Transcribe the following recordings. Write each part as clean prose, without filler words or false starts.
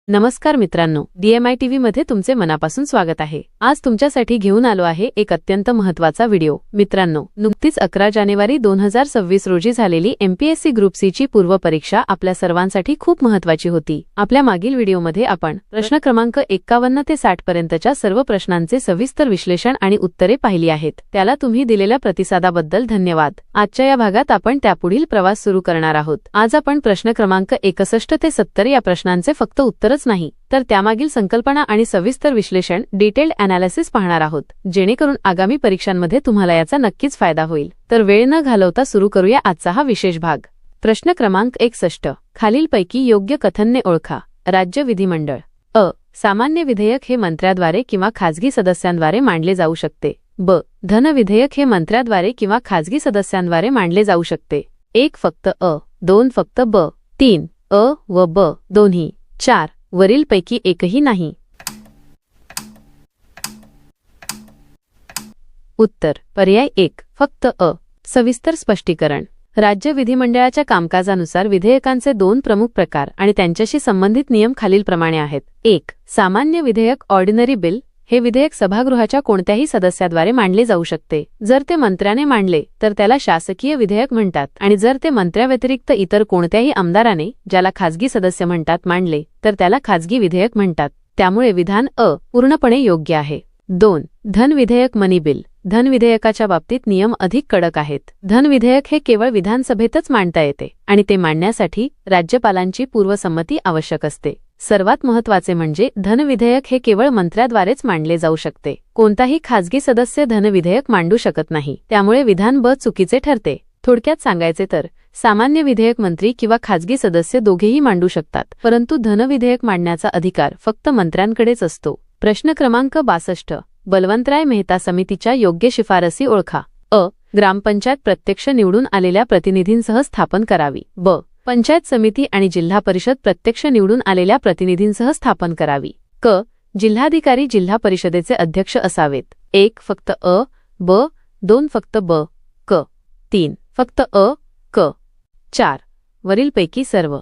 नमस्कार मित्रांनो, DMI मध्ये तुमचे मनापासून स्वागत आहे। आज तुमच्यासाठी घेऊन आलो आहे एक अत्यंत महत्त्वाचा व्हिडिओ। मित्रांनो, नुकतीच 11 जानेवारी 2026 रोजी झालेली MPSC ग्रुप सी ची पूर्व परीक्षा आपल्या सर्वांसाठी खूप महत्त्वाची होती। आपल्या मागील व्हिडिओमध्ये आपण प्रश्न क्रमांक 51 ते 60 पर्यंतच्या सर्व प्रश्नांचे सविस्तर विश्लेषण आणि उत्तरे पाहिली आहेत। त्याला तुम्ही दिलेल्या प्रतिसादाबद्दल धन्यवाद। आजच्या या भागात आपण त्यापुढील प्रवास सुरू करणार आहोत। आज आपण प्रश्न क्रमांक 61 ते 70 या प्रश्नांचे फक्त उत्तर नाही तर त्यामागील संकल्पना आणि सविस्तर विश्लेषण डिटेल्ड एनालिसिस पाहणार आहोत, जेणेकरून आगामी परीक्षांमध्ये तुम्हाला याचा नक्कीच फायदा होईल। तर वेळ न घालवता सुरू करूया आजचा हा विशेष भाग। प्रश्न क्रमांक 61, खालीलपैकी योग्य कथनने ओळखा। राज्य विधिमंडळ। अ, सामान्य विधेयक हे मंत्र्याद्वारे किंवा खाजगी सदस्यांद्वारे मांडले जाऊ शकते। ब, धन विधेयक हे मंत्र्याद्वारे किंवा खाजगी सदस्यांद्वारे मांडले जाऊ शकते। 1 फक्त अ, 2 फक्त ब, 3 अ व ब दोन्ही, 4 वरीलपैकी एकही नाही। उत्तर पर्याय 1 फक्त अ। सविस्तर स्पष्टीकरण। राज्य विधिमंडळाच्या कामकाजानुसार विधेयकांचे 2 प्रमुख प्रकार आणि त्यांच्याशी संबंधित नियम खालीलप्रमाणे आहेत। 1. सामान्य विधेयक ऑर्डिनरी बिल हे विधेयक सभागृहाच्या कोणत्याही सदस्याद्वारे मांडले जाऊ शकते। जर ते मंत्र्याने मांडले तर त्याला शासकीय विधेयक म्हणतात, आणि जर ते मंत्र्याव्यतिरिक्त इतर कोणत्याही आमदाराने, ज्याला खाजगी सदस्य म्हणतात, मांडले तर त्याला खाजगी विधेयक म्हणतात। त्यामुळे विधान अ पूर्णपणे योग्य आहे। 2. धन विधेयक मनी बिल। धन विधेयकाच्या बाबतीत नियम अधिक कडक आहेत। धन विधेयक हे केवळ विधानसभेतच मांडता येते आणि ते मांडण्यासाठी राज्यपालांची पूर्वसंमती आवश्यक असते। सर्वात महत्त्वाचे म्हणजे धन विधेयक हे केवळ मंत्र्याद्वारेच मांडले जाऊ शकते। कोणताही खाजगी सदस्य धन विधेयक मांडू शकत नाही। त्यामुळे विधान ब चुकीचे ठरते। थोडक्यात सांगायचे तर सामान्य विधेयक मंत्री किंवा खाजगी सदस्य दोघेही मांडू शकतात, परंतु धन विधेयक मांडण्याचा अधिकार फक्त मंत्र्यांकडेच असतो। प्रश्न क्रमांक 62, बलवंतराय मेहता समितीच्या योग्य शिफारसी ओळखा। अ, ग्रामपंचायत प्रत्यक्ष निवडून आलेल्या प्रतिनिधींसह स्थापन करावी। ब, पंचायत समिती आणि जिल्हा परिषद प्रत्यक्ष निवडून आलेल्या प्रतिनिधींसह स्थापन करावी। क, जिल्हाधिकारी जिल्हा परिषदेचे अध्यक्ष असावेत। 1 फक्त अ, ब, 2 फक्त ब, क, 3 फक्त अ, क, 4 वरीलपैकी सर्व।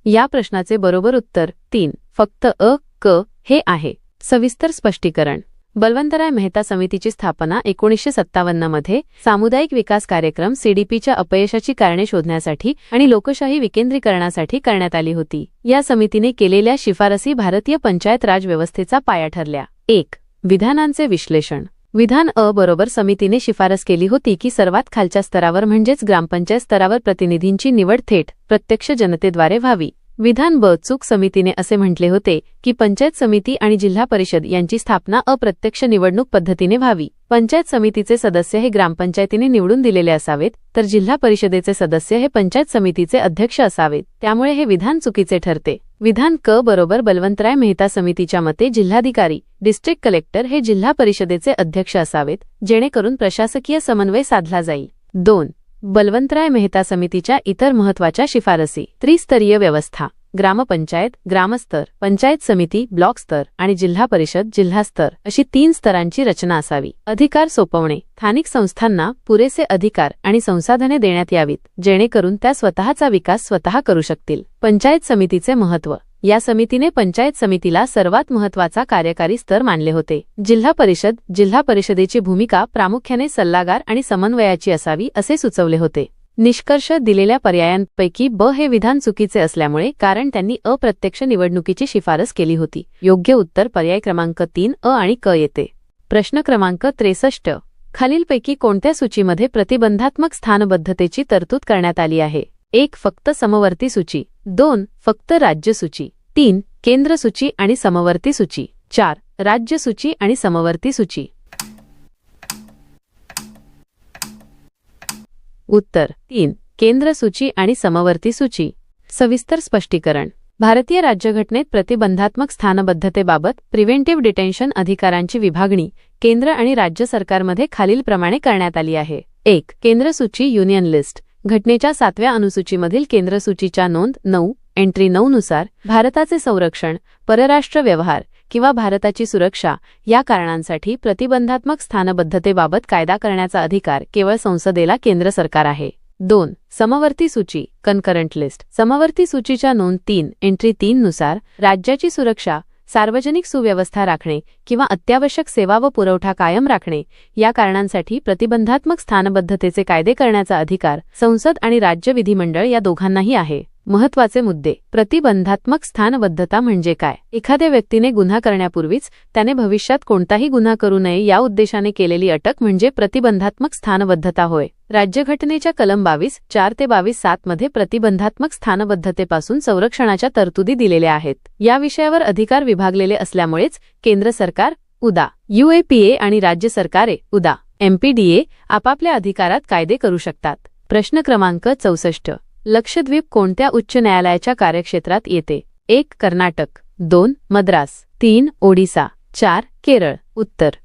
या प्रश्नाचे बरोबर उत्तर 3 फक्त अ, क हे आहे। सविस्तर स्पष्टीकरण। बलवंतराय मेहता समितीची स्थापना 1957 मध्ये सामुदायिक विकास कार्यक्रम CDPच्या अपयशाची कारणे शोधण्यासाठी आणि लोकशाही विकेंद्रीकरणासाठी करण्यात आली होती। या समितीने केलेल्या शिफारसी भारतीय पंचायत राज व्यवस्थेचा पाया ठरल्या। 1. विधानांचे विश्लेषण। विधान अ बरोबर समितीने शिफारस केली होती की सर्वात खालच्या स्तरावर म्हणजेच ग्रामपंचायत स्तरावर प्रतिनिधींची निवड थेट प्रत्यक्ष जनतेद्वारे व्हावी। विधान ब चूक समितीने असे म्हटले होते की पंचायत समिती आणि जिल्हा परिषद यांची स्थापना अप्रत्यक्ष निवडणूक पद्धतीने व्हावी। पंचायत समितीचे सदस्य हे ग्रामपंचायतीने निवडून दिलेले असावेत, तर जिल्हा परिषदेचे सदस्य हे पंचायत समितीचे अध्यक्ष असावेत। त्यामुळे हे विधान चुकीचे ठरते। विधान क बरोबर बलवंतराय मेहता समितीच्या मते जिल्हाधिकारी डिस्ट्रिक्ट कलेक्टर हे जिल्हा परिषदेचे अध्यक्ष असावेत, जेणेकरून प्रशासकीय समन्वय साधला जाईल। 2. बलवंतराय मेहता समितीच्या इतर महत्त्वाच्या शिफारसी। त्रिस्तरीय व्यवस्था। ग्रामपंचायत ग्रामस्तर, पंचायत समिती ब्लॉक स्तर आणि जिल्हा परिषद जिल्हा स्तर अशी 3 स्तरांची रचना असावी। अधिकार सोपवणे। स्थानिक संस्थांना पुरेसे अधिकार आणि संसाधने देण्यात यावीत, जेणेकरून त्या स्वतःचा विकास स्वतः करू शकतील। पंचायत समितीचे महत्त्व। या समितीने पंचायत समितीला सर्वात महत्त्वाचा कार्यकारी स्तर मानले होते। जिल्हा परिषदेची भूमिका प्रामुख्याने सल्लागार आणि समन्वयाची असावी असे सुचवले होते। निष्कर्ष। दिलेल्या पर्यायांपैकी ब हे विधान चुकीचे असल्यामुळे, कारण त्यांनी अप्रत्यक्ष निवडणुकीची शिफारस केली होती। योग्य उत्तर पर्याय क्रमांक 3 अ आणि क येते। प्रश्न क्रमांक 63, खालीलपैकी कोणत्या सूचीमध्ये प्रतिबंधात्मक स्थानबद्धतेची तरतूद करण्यात आली आहे? 1 फक्त समवर्ती सूची, 2 फक्त राज्य सूची, 3 केंद्र सूची आणि समवर्ती सूची, 4 राज्य सूची आणि समवर्ती सूची। उत्तर 3 केंद्र सूची आणि समवर्ती सूची। सविस्तर स्पष्टीकरण। भारतीय राज्यघटनेत प्रतिबंधात्मक स्थानबद्धतेबाबत प्रिव्हेंटिव्ह डिटेन्शन अधिकारांची विभागणी केंद्र आणि राज्य सरकारमध्ये खालीलप्रमाणे करण्यात आली आहे। 1. केंद्र सूची युनियन लिस्ट। घटनेच्या 7व्या अनुसूचीमधील केंद्र सूचीच्या नोंद 9 एंट्री 9 नुसार भारताचे संरक्षण, परराष्ट्र व्यवहार किंवा भारताची सुरक्षा या कारणांसाठी प्रतिबंधात्मक स्थानबद्धतेबाबत कायदा करण्याचा अधिकार केवळ संसदेला केंद्र सरकार आहे। 2. समवर्ती सूची कन्करंट लिस्ट. समवर्ती सूचीच्या नोंद 3 एंट्री 3 नुसार राज्याची सुरक्षा, सार्वजनिक सुव्यवस्था राखणे किंवा अत्यावश्यक सेवा व पुरवठा कायम राखणे या कारणांसाठी प्रतिबंधात्मक स्थानबद्धतेचे कायदे करण्याचा अधिकार संसद आणि राज्य विधिमंडळ या दोघांनाही आहे. महत्त्वाचे मुद्दे. प्रतिबंधात्मक स्थानबद्धता म्हणजे काय? एखाद्या व्यक्तीने गुन्हा करण्यापूर्वीच त्याने भविष्यात कोणताही गुन्हा करू नये या उद्देशाने केलेली अटक म्हणजे प्रतिबंधात्मक स्थानबद्धता होय. राज्यघटनेच्या कलम 22(4) ते 22(7) मध्ये प्रतिबंधात्मक स्थानबद्धतेपासून संरक्षणाच्या तरतुदी दिलेल्या आहेत. या विषयावर अधिकार विभागलेले असल्यामुळेच केंद्र सरकार उदा. UAPA आणि राज्य सरकारे उदा. MPDA आपापल्या अधिकारात कायदे करू शकतात. प्रश्न क्रमांक 64. लक्षद्वीप कोणत्या उच्च न्यायालयाच्या कार्यक्षेत्रात येते? 1. कर्नाटक, 2. मद्रास, 3. ओडिसा, 4. केरळ. उत्तर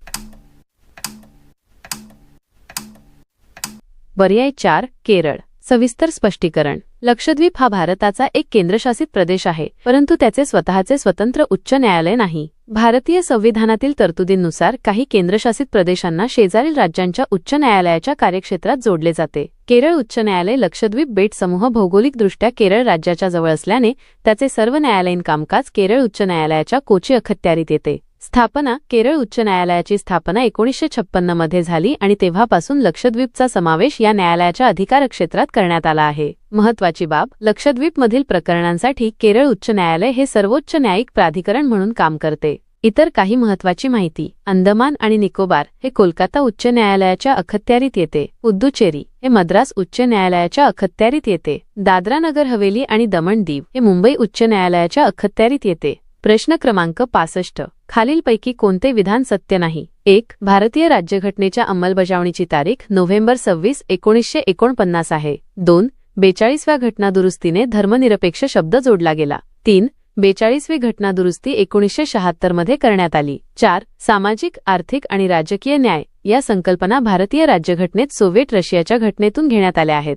पर्याय 4. केरळ. सविस्तर स्पष्टीकरण. लक्षद्वीप हा भारताचा एक केंद्रशासित प्रदेश आहे, परंतु त्याचे स्वतःचे स्वतंत्र उच्च न्यायालय नाही. भारतीय संविधानातील तरतुदींनुसार काही केंद्रशासित प्रदेशांना शेजारील राज्यांच्या उच्च न्यायालयाच्या कार्यक्षेत्रात जोडले जाते. केरळ उच्च न्यायालय लक्षद्वीप बेट समूह भौगोलिकदृष्ट्या केरळ राज्याच्या जवळ असल्याने त्याचे सर्व न्यायालयीन कामकाज केरळ उच्च न्यायालयाच्या कोची अखत्यारीत येते. स्थापना. केरळ उच्च न्यायालयाची स्थापना 1956 मध्ये झाली आणि तेव्हापासून लक्षद्वीपचा समावेश या न्यायालयाच्या अधिकारक्षेत्रात करण्यात आला आहे. महत्त्वाची बाब. लक्षद्वीपमधील प्रकरणांसाठी केरळ उच्च न्यायालय हे सर्वोच्च न्यायिक प्राधिकरण म्हणून काम करते. इतर काही महत्त्वाची माहिती. अंदमान आणि निकोबार हे कोलकाता उच्च न्यायालयाच्या अखत्यारीत येते. पुद्दुचेरी हे मद्रास उच्च न्यायालयाच्या अखत्यारीत येते. दादरा नगर हवेली आणि दमण दीव हे मुंबई उच्च न्यायालयाच्या अखत्यारीत येते. प्रश्न क्रमांक 65. खालीलपैकी कोणते विधान सत्य नाही? 1. भारतीय राज्यघटनेच्या अंमलबजावणीची तारीख नोव्हेंबर 26, 1949 आहे. 2. 42व्या घटनादुरुस्तीने धर्मनिरपेक्ष शब्द जोडला गेला. 3. 42वी घटनादुरुस्ती 1976 मध्ये करण्यात आली. 4. सामाजिक, आर्थिक आणि राजकीय न्याय या संकल्पना भारतीय राज्यघटनेत सोव्हिएट रशियाच्या घटनेतून घेण्यात आल्या आहेत.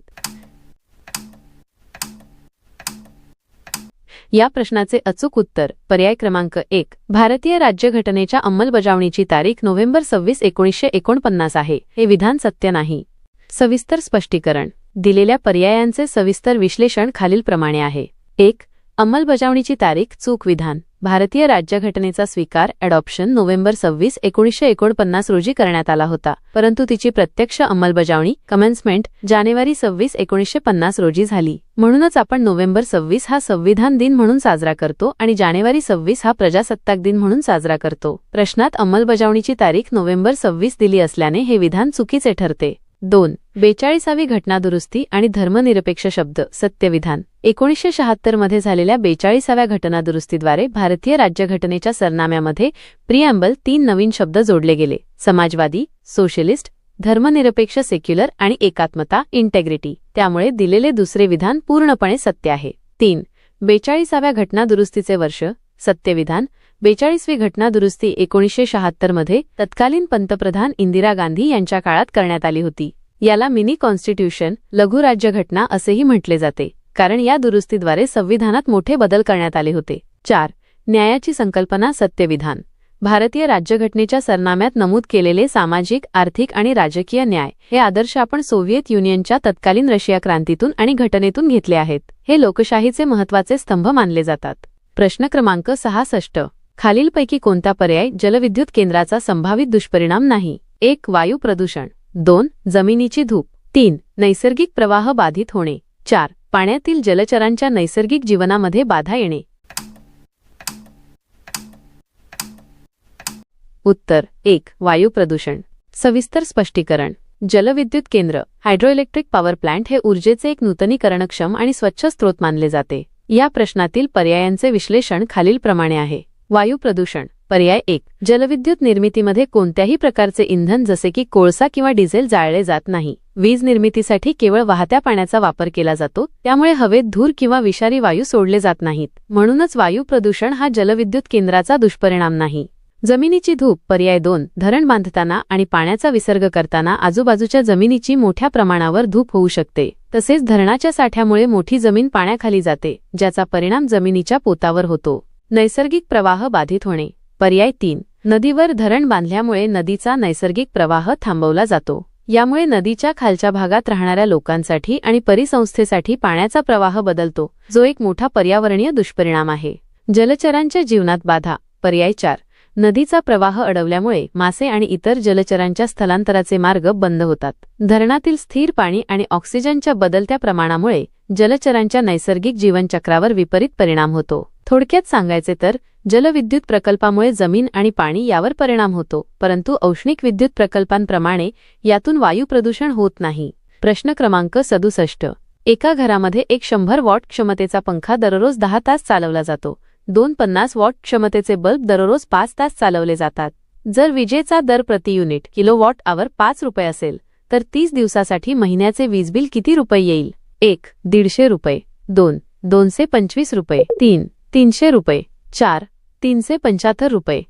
या प्रश्नाचे अचूक उत्तर पर्याय क्रमांक 1. भारतीय राज्यघटनेच्या अंमलबजावणीची तारीख नोव्हेंबर 26, 1949 आहे. हे विधान सत्य नाही. सविस्तर स्पष्टीकरण. दिलेल्या पर्यायांचे सविस्तर विश्लेषण खालीलप्रमाणे आहे. 1. अंमलबजावणीची तारीख चूक. विधान. भारतीय राज्यघटनेचा स्वीकार अडॉप्शन नोव्हेंबर 26, 1949 रोजी करण्यात आला होता, परंतु तिची प्रत्यक्ष अंमलबजावणी कमेन्समेंट जानेवारी 26, 1950 रोजी झाली. म्हणूनच आपण नोव्हेंबर 26 हा संविधान दिन म्हणून साजरा करतो आणि जानेवारी 26 हा प्रजासत्ताक दिन म्हणून साजरा करतो. प्रश्नात अंमलबजावणीची तारीख नोव्हेंबर 26 दिली असल्याने हे विधान चुकीचे ठरते. 2. 42वी घटनादुरुस्ती आणि धर्मनिरपेक्ष शब्द. सत्य. विधान. 1976 मध्ये झालेल्या 42व्या घटनादुरुस्तीद्वारे भारतीय राज्यघटनेच्या सरनाम्यामध्ये प्रिॲम्बल 3 नवीन शब्द जोडले गेले. समाजवादी, सोशलिस्ट, धर्मनिरपेक्ष, सेक्युलर आणि एकात्मता इंटेग्रिटी. त्यामुळे दिलेले दुसरे विधान पूर्णपणे सत्य आहे. 3. 42व्या घटनादुरुस्तीचे वर्ष. सत्य. विधान. 42वी घटनादुरुस्ती 1976 मध्ये तत्कालीन पंतप्रधान इंदिरा गांधी यांच्या काळात करण्यात आली होती. याला मिनी कॉन्स्टिट्यूशन, लघु राज्यघटना असेही म्हटले जाते, कारण या दुरुस्तीद्वारे संविधानात मोठे बदल करण्यात आले होते. 4. न्यायाची संकल्पना. सत्य. विधान. भारतीय राज्यघटनेच्या सरनाम्यात नमूद केलेले सामाजिक, आर्थिक आणि राजकीय न्याय हे आदर्श आपण सोव्हिएत युनियनच्या तत्कालीन रशिया क्रांतीतून आणि घटनेतून घेतले आहेत. हे लोकशाहीचे महत्त्वाचे स्तंभ मानले जातात. प्रश्न क्रमांक 66. खालीलपैकी कोणता पर्याय जलविद्युत केंद्राचा संभावित दुष्परिणाम नाही? 1. वायू प्रदूषण. 2. जमिनीची धूप. 3. नैसर्गिक प्रवाह बाधित होणे. 4. पाण्यातील जलचरांच्या नैसर्गिक जीवनामध्ये बाधा येणे. उत्तर 1. वायू प्रदूषण. सविस्तर स्पष्टीकरण. जलविद्युत केंद्र हायड्रोइलेक्ट्रिक पॉवर प्लांट हे ऊर्जेचे एक नूतनीकरणक्षम आणि स्वच्छ स्रोत मानले जाते. या प्रश्नातील पर्यायांचे विश्लेषण खालीलप्रमाणे आहे. वायू प्रदूषण. पर्याय 1. जलविद्युत निर्मितीमध्ये कोणत्याही प्रकारचे इंधन जसे की कोळसा किंवा डिझेल जाळले जात नाही. वीज निर्मितीसाठी केवळ वाहत्या पाण्याचा वापर केला जातो, त्यामुळे हवेत धूर किंवा विषारी वायू सोडले जात नाहीत. म्हणूनच वायू प्रदूषण हा जलविद्युत केंद्राचा दुष्परिणाम नाही. जमिनीची धूप. पर्याय 2. धरण बांधताना आणि पाण्याचा विसर्ग करताना आजूबाजूच्या जमिनीची मोठ्या प्रमाणावर धूप होऊ शकते. तसेच धरणाच्या साठ्यामुळे मोठी जमीन पाण्याखाली जाते, ज्याचा परिणाम जमिनीच्या पोतावर होतो. नैसर्गिक प्रवाह बाधित होणे. पर्याय 3. नदीवर धरण बांधल्यामुळे नदीचा नैसर्गिक प्रवाह थांबवला जातो. यामुळे नदीच्या खालच्या भागात राहणाऱ्या लोकांसाठी आणि परिसंस्थेसाठी पाण्याचा प्रवाह बदलतो, जो एक मोठा पर्यावरणीय दुष्परिणाम आहे. जलचरांच्या जीवनात बाधा. पर्याय 4. नदीचा प्रवाह अडवल्यामुळे मासे आणि इतर जलचरांच्या स्थलांतराचे मार्ग बंद होतात. धरणातील स्थिर पाणी आणि ऑक्सिजनच्या बदलत्या प्रमाणामुळे जलचरांच्या नैसर्गिक जीवनचक्रावर विपरीत परिणाम होतो. थोडक्यात सांगायचे तर जलविद्युत प्रकल्पामुळे जमीन आणि पाणी यावर परिणाम होतो, परंतु औष्णिक विद्युत प्रकल्पांप्रमाणे यातून वायू प्रदूषण होत नाही. प्रश्न क्रमांक 67. एका घरामध्ये एक 100 वॉट क्षमतेचा पंखा दररोज 10 तास चालवला जातो. 2 50 वॉट क्षमतेचे बल्ब दररोज 5 तास चालवले जातात. जर विजेचा दर प्रति युनिट किलोवॉट आवर 5 रुपये असेल तर 30 दिवसासाठी महिन्याचे वीज बिल किती रुपये येईल? 1. 150 रुपये. 2. 225 रुपये. 3. 300 रुपये. 4. 375 रुपये.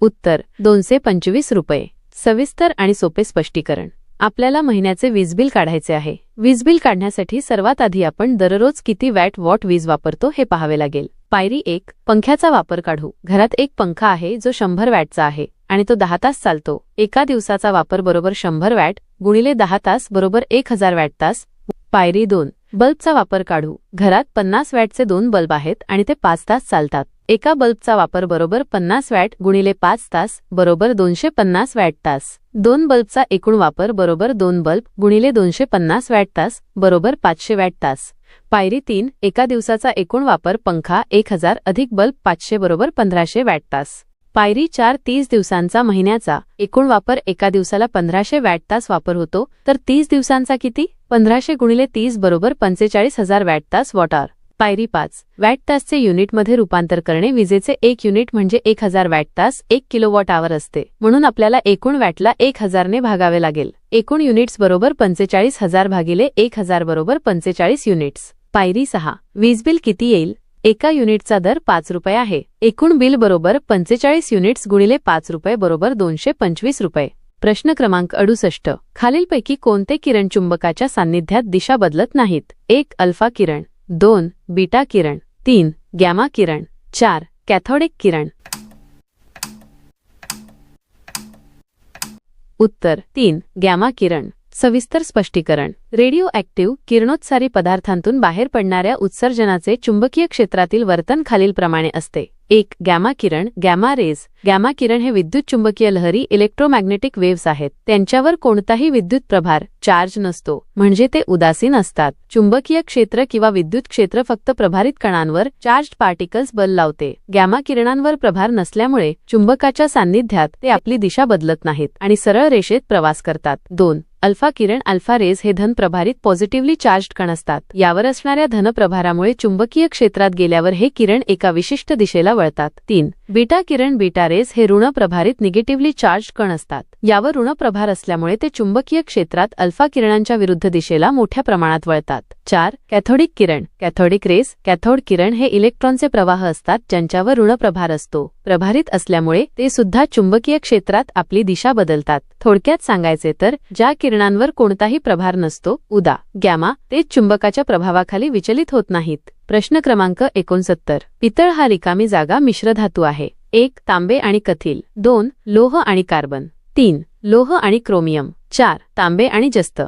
उत्तर 225 रुपये. सविस्तर आणि सोपे स्पष्टीकरण. आपल्याला महिन्याचे वीज बिल काढायचे आहे. वीज बिल काढण्यासाठी सर्वात आधी आपण दररोज किती वॉट वीज वापरतो हे पाहावे लागेल. पायरी 1. पंख्याचा वापर काढू. घरात एक पंखा आहे जो 100 वॅटचा आहे आणि तो 10 तास चालतो. एका दिवसाचा वापर बरोबर 100 वॅट गुणिले 10 तास बरोबर 1000 वॅट तास. पायरी 2. बल्बचा वापर काढू. घरात 50 वॅटचे 2 बल्ब आहेत आणि ते 5 तास चालतात. एका बल्बचा वापर बरोबर 50 वॅट गुणिले 5 तास बरोबर 250 वॅट तास. 2 बल्बचा एकूण वापर बरोबर 2 बल्ब गुणिले 250 वॅट तास बरोबर 500 वॅट तास. पायरी 3. एका दिवसाचा एकूण वापर पंखा 1000 अधिक बल्ब 500 बरोबर 1500 वॅट तास. पायरी 4. 30 दिवसांचा महिन्याचा एकूण वापर. एका दिवसाला 1500 वॅट तास वापर होतो, तर 30 दिवसांचा किती? 1500 गुणिले 30 बरोबर 45,000 वॅट तास वॉटर. पायरी 5. वॅट तासचे युनिटमध्ये रूपांतर करणे. विजेचे 1 युनिट म्हणजे 1000 वॅट तास 1 किलोवॉट आवर असते, म्हणून आपल्याला एकूण वॅटला 1000 ने भागावे लागेल. एकूण युनिट्स बरोबर 45,000 भागिले 1000 बरोबर 45 युनिट्स. पायरी 6. वीज बिल किती येईल? एका युनिटचा दर 5 रुपये आहे. एकूण बिल बरोबर 45 युनिट्स गुणिले 5 रुपये बरोबर 225 रुपये. प्रश्न क्रमांक 68. खालीलपैकी कोणते किरण चुंबकाच्या सान्निध्यात दिशा बदलत नाहीत? 1. अल्फा किरण. 2. बीटा किरण. 3. गॅमा किरण. 4. कॅथोडिक किरण. उत्तर 3. गॅमा किरण. सविस्तर स्पष्टीकरण. रेडिओ ॲक्टिव्ह किरणोत्सारी पदार्थांतून बाहेर पडणाऱ्या उत्सर्जनाचे चुंबकीय क्षेत्रातील वर्तन खालीलप्रमाणे असते. 1. गॅमा किरण. Gamma rays. गॅमा किरण हे विद्युत चुंबकीय लहरी इलेक्ट्रोमॅग्नेटिक वेव्हज आहेत. त्यांच्यावर कोणताही विद्युत प्रभार चार्ज नसतो, म्हणजे ते उदासीन असतात. चुंबकीय क्षेत्र किंवा विद्युत क्षेत्र फक्त प्रभारित कणांवर चार्ज्ड पार्टिकल्स बल लावते. गॅमा किरणांवर प्रभार नसल्यामुळे चुंबकाच्या सान्निध्यात ते आपली दिशा बदलत नाहीत आणि सरळ रेषेत प्रवास करतात. 2. अल्फा किरण. अल्फा रेज हे धन प्रभारित पॉझिटिव्हली चार्ज्ड कण असतात. यावर असणाऱ्या धन प्रभारामुळे चुंबकीय क्षेत्रात गेल्यावर हे किरण एका विशिष्ट दिशेला वळतात. 3. बीटा किरण. बीटा रेज हे ऋण प्रभारित निगेटिव्हली चार्ज्ड कण असतात. यावर ऋण प्रभार असल्यामुळे ते चुंबकीय क्षेत्रात अल्फा किरणांच्या विरुद्ध दिशेला मोठ्या प्रमाणात वळतात. 4. कॅथोडिक किरण. Cathodic rays. कॅथोड किरण हे इलेक्ट्रॉनचे प्रवाह असतात ज्यांच्यावर ऋण प्रभार असतो. प्रभारित असल्यामुळे ते सुद्धा चुंबकीय क्षेत्रात आपली दिशा बदलतात. थोडक्यात सांगायचे तर ज्या किरणांवर कोणताही प्रभार नसतो, उदा. गॅमा, ते चुंबकाच्या प्रभावाखाली विचलित होत नाहीत. प्रश्न क्रमांक 69. पितळ हा रिकामी जागा मिश्रधातू आहे. 1. तांबे आणि कथील. 2. लोह आणि कार्बन. 3. लोह आणि क्रोमियम. 4. तांबे आणि जस्त.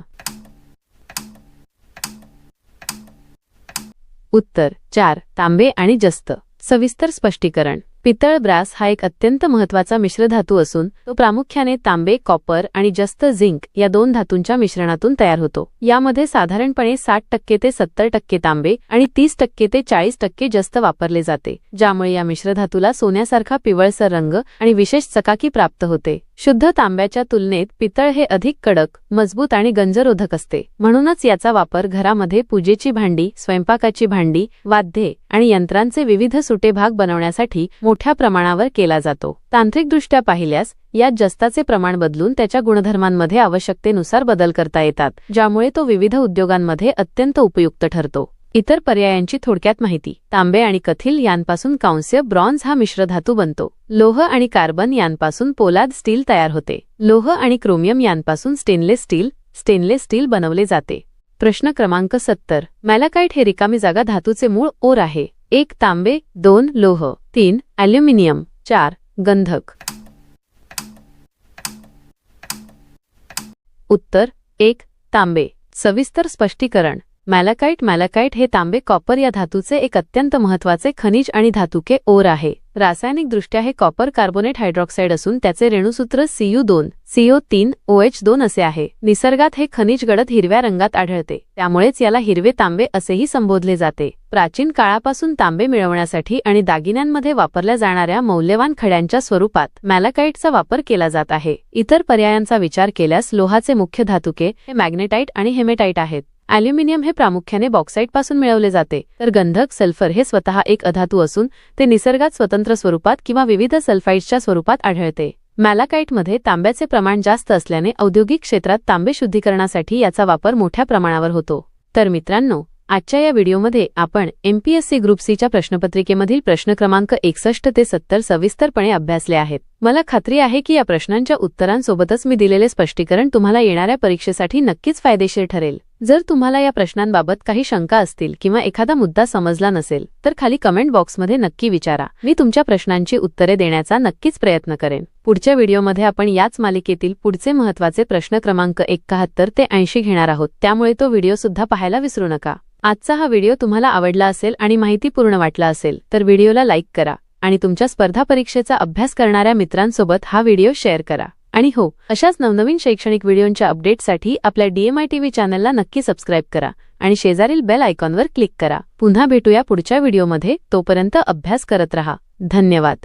उत्तर 4. तांबे आणि जस्त. सविस्तर स्पष्टीकरण. पितळ ब्रास हा एक अत्यंत महत्त्वाचा मिश्रधातू असून तो प्रामुख्याने तांबे, कॉपर आणि जस्त झिंक या 2 धातूंच्या मिश्रणातून तयार होतो. यामध्ये साधारणपणे 60% ते 70% तांबे आणि 30% ते 40% जस्त वापरले जाते, ज्यामुळे या मिश्रधातूला सोन्यासारखा पिवळसर रंग आणि विशेष चकाकी प्राप्त होते. शुद्ध तांब्याच्या तुलनेत पितळ हे अधिक कडक, मजबूत आणि गंजरोधक असते. म्हणूनच याचा वापर घरामध्ये पूजेची भांडी, स्वयंपाकाची भांडी, वाद्ये आणि यंत्रांचे विविध सुटे भाग बनवण्यासाठी मोठ्या प्रमाणावर केला जातो. तांत्रिकदृष्ट्या पाहिल्यास यात जस्ताचे प्रमाण बदलून त्याच्या गुणधर्मांमध्ये आवश्यकतेनुसार बदल करता येतात, ज्यामुळे तो विविध उद्योगांमध्ये अत्यंत उपयुक्त ठरतो. इतर पर्यायांची थोडक्यात माहिती. तांबे आणि कथील यांपासून कांस्य, ब्रॉन्झ हा मिश्रधातू बनतो. लोह आणि कार्बन यांपासून पोलाद स्टील तयार होते. लोह आणि क्रोमियम यांपासून स्टेनलेस स्टील बनवले जाते. प्रश्न क्रमांक 70. मॅलाकाइट हे रिकामी जागा धातूचे मूळ ओर आहे. 1. तांबे. 2. लोह. 3. ॲल्युमिनियम. 4. गंधक. उत्तर 1. तांबे. सविस्तर स्पष्टीकरण. मॅलाकाइट हे तांबे कॉपर या धातूचे एक अत्यंत महत्त्वाचे खनिज आणि धातुके ओर आहे. रासायनिकदृष्ट्या हे कॉपर कार्बोनेट हायड्रॉक्साईड असून त्याचे रेणुसूत्र Cu2 CO3 OH2 असे आहे. निसर्गात हे खनिज गडद हिरव्या रंगात आढळते, त्यामुळेच याला हिरवे तांबे असेही संबोधले जाते. प्राचीन काळापासून तांबे मिळवण्यासाठी आणि दागिन्यांमध्ये वापरल्या जाणाऱ्या मौल्यवान खड्यांच्या स्वरूपात मॅलाकाइटचा वापर केला जात आहे. इतर पर्यायांचा विचार केल्यास लोहाचे मुख्य धातुके हे मॅग्नेटाइट आणि हेमेटाइट आहेत. ॲल्युमिनियम हे प्रामुख्याने बॉक्साईटपासून मिळवले जाते, तर गंधक सल्फर हे स्वतः एक अधातू असून ते निसर्गात स्वतंत्र स्वरूपात किंवा विविध सल्फाइड्सच्या स्वरूपात आढळते. मॅलाकाइटमध्ये तांब्याचे प्रमाण जास्त असल्याने औद्योगिक क्षेत्रात तांबे शुद्धीकरणासाठी याचा वापर मोठ्या प्रमाणावर होतो. तर मित्रांनो, आजच्या या व्हिडिओमध्ये आपण MPSC ग्रुप C च्या प्रश्नपत्रिकेमधील प्रश्न क्रमांक 61 ते 70 सविस्तरपणे अभ्यासले आहेत. मला खात्री आहे की या प्रश्नांच्या उत्तरांसोबतच मी दिलेले स्पष्टीकरण तुम्हाला येणाऱ्या परीक्षेसाठी नक्कीच फायदेशीर ठरेल. जर तुम्हाला या प्रश्नांबाबत काही शंका असतील किंवा एखादा मुद्दा समजला नसेल तर खाली कमेंट बॉक्समध्ये नक्की विचारा. मी तुमच्या प्रश्नांची उत्तरे देण्याचा नक्कीच प्रयत्न करेन. पुढच्या व्हिडिओमध्ये आपण याच मालिकेतील पुढचे महत्त्वाचे प्रश्न क्रमांक 71 ते 80 घेणार आहोत, त्यामुळे तो व्हिडिओ सुद्धा पाहायला विसरू नका. आजचा हा व्हिडिओ तुम्हाला आवडला असेल आणि माहितीपूर्ण वाटला असेल तर व्हिडिओला लाईक करा आणि तुमच्या स्पर्धा परीक्षेचा अभ्यास करणाऱ्या मित्रांसोबत हा व्हिडिओ शेअर करा. आणि हो, अशाच नवनवीन शैक्षणिक व्हिडिओंच्या अपडेटसाठी आपल्या DMI TV चॅनलला नक्की सबस्क्राईब करा आणि शेजारील बेल आयकॉनवर क्लिक करा. पुन्हा भेटूया पुढच्या व्हिडिओमध्ये. तोपर्यंत अभ्यास करत रहा. धन्यवाद.